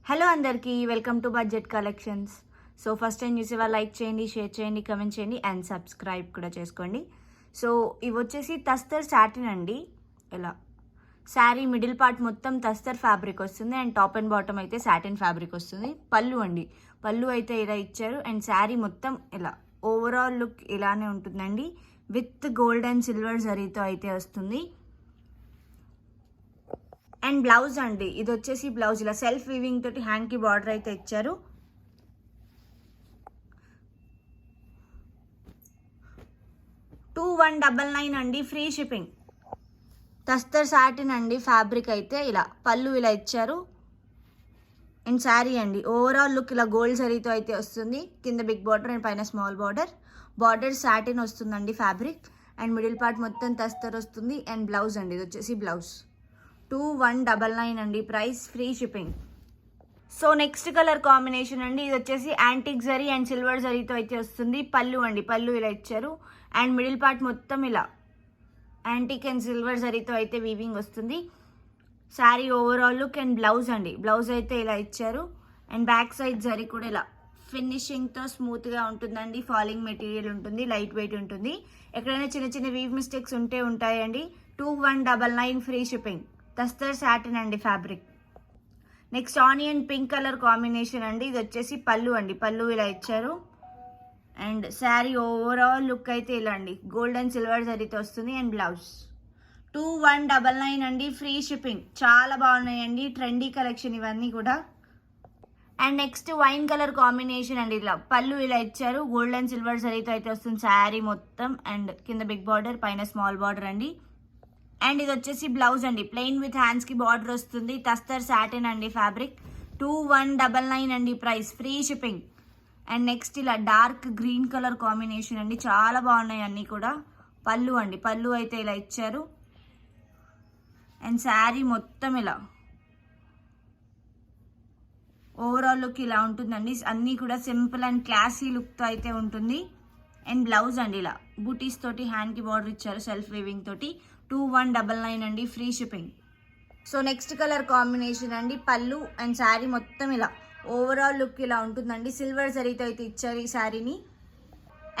Hello అందరికీ welcome to budget collections. So first time చూసేవాళ్ళు like చేయండి, షేర్ చేయండి, కమెంట్ చేయండి అండ్ సబ్స్క్రైబ్ కూడా చేసుకోండి. సో ఇవి వచ్చేసి తస్తర్ సాటిన్ అండి. ఇలా శారీ మిడిల్ పార్ట్ మొత్తం తస్తర్ ఫ్యాబ్రిక్ వస్తుంది అండ్ టాప్ అండ్ బాటమ్ అయితే సాటిన్ ఫ్యాబ్రిక్ వస్తుంది. పళ్ళు అండి, పళ్ళు అయితే ఇలా ఇచ్చారు అండ్ శారీ మొత్తం ఇలా ఓవరాల్ లుక్ ఇలానే ఉంటుందండి. విత్ గోల్డ్ అండ్ సిల్వర్ జరీతో అయితే వస్తుంది. అండ్ బ్లౌజ్ అండి, ఇది వచ్చేసి బ్లౌజ్ ఇలా సెల్ఫ్ వీవింగ్ తోటి హ్యాండ్ కి బార్డర్ అయితే ఇచ్చారు. 2199 అండి, ఫ్రీ షిప్పింగ్. తస్తర్ సాటిన్ అండి ఫ్యాబ్రిక్ అయితే ఇలా పళ్ళు ఇలా ఇచ్చారు అండ్ శారీ అండి ఓవరాల్ లుక్ ఇలా గోల్డ్ జరీతో అయితే వస్తుంది. కింద బిగ్ బార్డర్ అండ్ పైన స్మాల్ బార్డర్ సాటిన్ వస్తుందండి ఫ్యాబ్రిక్ అండ్ మిడిల్ పార్ట్ మొత్తం తస్తర్ వస్తుంది. అండ్ బ్లౌజ్ అండి, ఇది వచ్చేసి బ్లౌజ్ 2199 అండి, price free shipping. So next colour combination అండి, ఇది వచ్చేసి యాంటిక్ జరీ అండ్ సిల్వర్ జరీతో అయితే వస్తుంది. పళ్ళు అండి, పళ్ళు ఇలా ఇచ్చారు అండ్ మిడిల్ పార్ట్ మొత్తం ఇలా యాంటిక్ అండ్ సిల్వర్ జరీతో అయితే వీవింగ్ వస్తుంది. Sari overall look and blouse అండి, బ్లౌజ్ అయితే ఇలా ఇచ్చారు అండ్ బ్యాక్ సైడ్ జరీ కూడా ఇలా ఫినిషింగ్తో స్మూత్గా ఉంటుందండి. ఫాలింగ్ మెటీరియల్ ఉంటుంది, లైట్ వెయిట్ ఉంటుంది. ఎక్కడైనా చిన్న చిన్న వీవ్ మిస్టేక్స్ ఉంటాయండి. 2199 ఫ్రీ షిప్పింగ్. తస్తర్ సాటిన్ అండి fabric. Next onion pink colour combination అండి, ఇది వచ్చేసి పళ్ళు అండి, పళ్ళు ఇలా ఇచ్చారు అండ్ శారీ ఓవరాల్ లుక్ అయితే ఇలా అండి గోల్డ్ అండ్ సిల్వర్ జరీతో వస్తుంది. అండ్ బ్లౌజ్ 2199 అండి, ఫ్రీ షిప్పింగ్. చాలా బాగున్నాయండి, ట్రెండీ కలెక్షన్ ఇవన్నీ కూడా. And next wine colour combination అండి, ఇలా పళ్ళు ఇలా ఇచ్చారు గోల్డ్ అండ్ సిల్వర్ జరీతో అయితే వస్తుంది శారీ మొత్తం అండ్ కింద బిగ్ బార్డర్ పైన స్మాల్ బార్డర్ అండి. అండ్ ఇది వచ్చేసి బ్లౌజ్ అండి, ప్లెయిన్ విత్ హ్యాండ్స్ కి బార్డర్ వస్తుంది. తస్తర్ సాటిన్ అండి ఫ్యాబ్రిక్. 2199 అండి, price free shipping. And next ఇలా డార్క్ గ్రీన్ కలర్ కాంబినేషన్ అండి, చాలా బాగున్నాయి అన్నీ కూడా. పళ్ళు అండి, పళ్ళు అయితే ఇలా ఇచ్చారు అండ్ శారీ మొత్తం ఇలా ఓవరాల్ లుక్ ఇలా ఉంటుందండి. అన్నీ కూడా సింపుల్ అండ్ క్లాసీ లుక్తో అయితే ఉంటుంది. అండ్ బ్లౌజ్ అండి ఇలా బూటీస్ తోటి హ్యాండ్కి బార్డర్ ఇచ్చారు సెల్ఫ్ వీవింగ్ తోటి. 2199 అండి, free shipping. So next colour combination అండి, పళ్ళు అండ్ శారీ మొత్తం ఇలా ఓవరాల్ లుక్ ఇలా ఉంటుందండి. సిల్వర్ జరీతో అయితే ఇచ్చారు ఈ శారీని.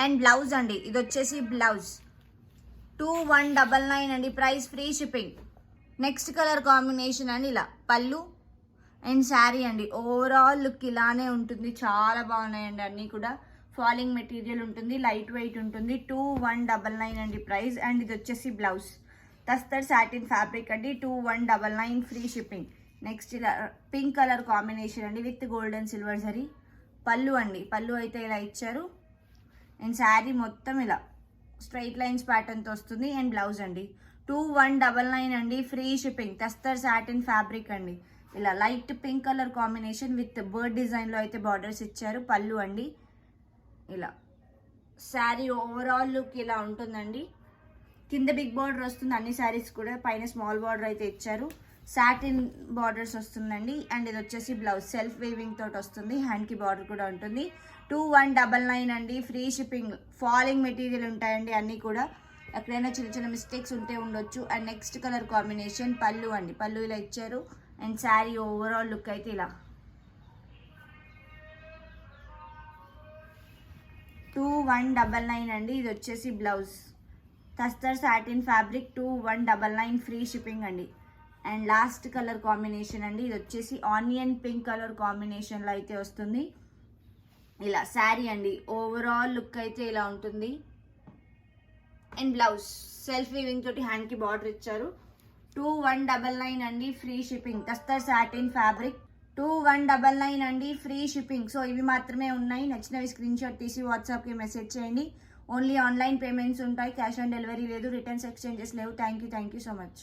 అండ్ బ్లౌజ్ అండి, ఇది వచ్చేసి బ్లౌజ్ 2199 అండి, price free shipping. Next colour combination అండి, ఇలా పళ్ళు అండ్ శారీ అండి ఓవరాల్ లుక్ ఇలానే ఉంటుంది. చాలా బాగున్నాయండి అన్నీ కూడా. ఫాలింగ్ మెటీరియల్ ఉంటుంది, లైట్ వెయిట్ ఉంటుంది. 2199 అండి ప్రైస్. అండ్ ఇది వచ్చేసి బ్లౌజ్ తస్తర్ సాటిన్ ఫ్యాబ్రిక్ అండి, 2199 ఫ్రీ షిప్పింగ్. నెక్స్ట్ ఇలా పింక్ కలర్ కాంబినేషన్ అండి with gold and silver zari. పళ్ళు అండి, పళ్ళు అయితే ఇలా ఇచ్చారు అండ్ శారీ మొత్తం ఇలా స్ట్రైట్ లైన్స్ ప్యాటర్న్తో వస్తుంది. అండ్ బ్లౌజ్ అండి 2199 అండి, free shipping. Tussar satin fabric అండి, ఇలా light pink colour combination with bird డిజైన్లో అయితే బార్డర్స్ ఇచ్చారు. పళ్ళు అండి ఇలా శారీ ఓవరాల్ లుక్ ఇలా ఉంటుందండి. కింద బిగ్ బార్డర్ వస్తుంది అన్ని శారీస్ కూడా, పైన స్మాల్ బార్డర్ అయితే ఇచ్చారు. సాటిన్ బార్డర్స్ వస్తుందండి. అండ్ ఇది వచ్చేసి బ్లౌజ్ సెల్ఫ్ వీవింగ్ తోటి వస్తుంది, హ్యాండ్కి బార్డర్ కూడా ఉంటుంది. 2199 అండి, ఫ్రీ షిప్పింగ్. ఫాలింగ్ మెటీరియల్ ఉంటాయండి అన్నీ కూడా, ఎక్కడైనా చిన్న చిన్న మిస్టేక్స్ ఉండొచ్చు. అండ్ నెక్స్ట్ కలర్ కాంబినేషన్ పళ్ళు అండి, పళ్ళు ఇలా ఇచ్చారు అండ్ శారీ ఓవరాల్ లుక్ అయితే ఇలా 2199 అండి. ఇది వచ్చేసి blouse tussar satin fabric, 2199 free shipping అండి. అండ్ లాస్ట్ కలర్ కాంబినేషన్ అండి, ఇది వచ్చేసి ఆనియన్ పింక్ కలర్ కాంబినేషన్లో అయితే వస్తుంది. ఇలా శారీ అండి ఓవరాల్ లుక్ అయితే ఇలా ఉంటుంది. అండ్ బ్లౌజ్ సెల్ఫ్ వీవింగ్ తోటి హ్యాండ్కి బార్డర్ ఇచ్చారు. 2199 అండి, free shipping. Tussar satin fabric 2199 అండి, ఫ్రీ షిప్పింగ్. సో ఇవి మాత్రమే ఉన్నాయి. నచ్చినవి స్క్రీన్ షాట్ తీసి వాట్సాప్కి మెసేజ్ చేయండి. ఓన్లీ ఆన్లైన్ పేమెంట్స్ ఉంటాయి, క్యాష్ ఆన్ డెలివరీ లేదు, రిటర్న్స్ ఎక్స్చేంజెస్ లేవు. Thank you so much.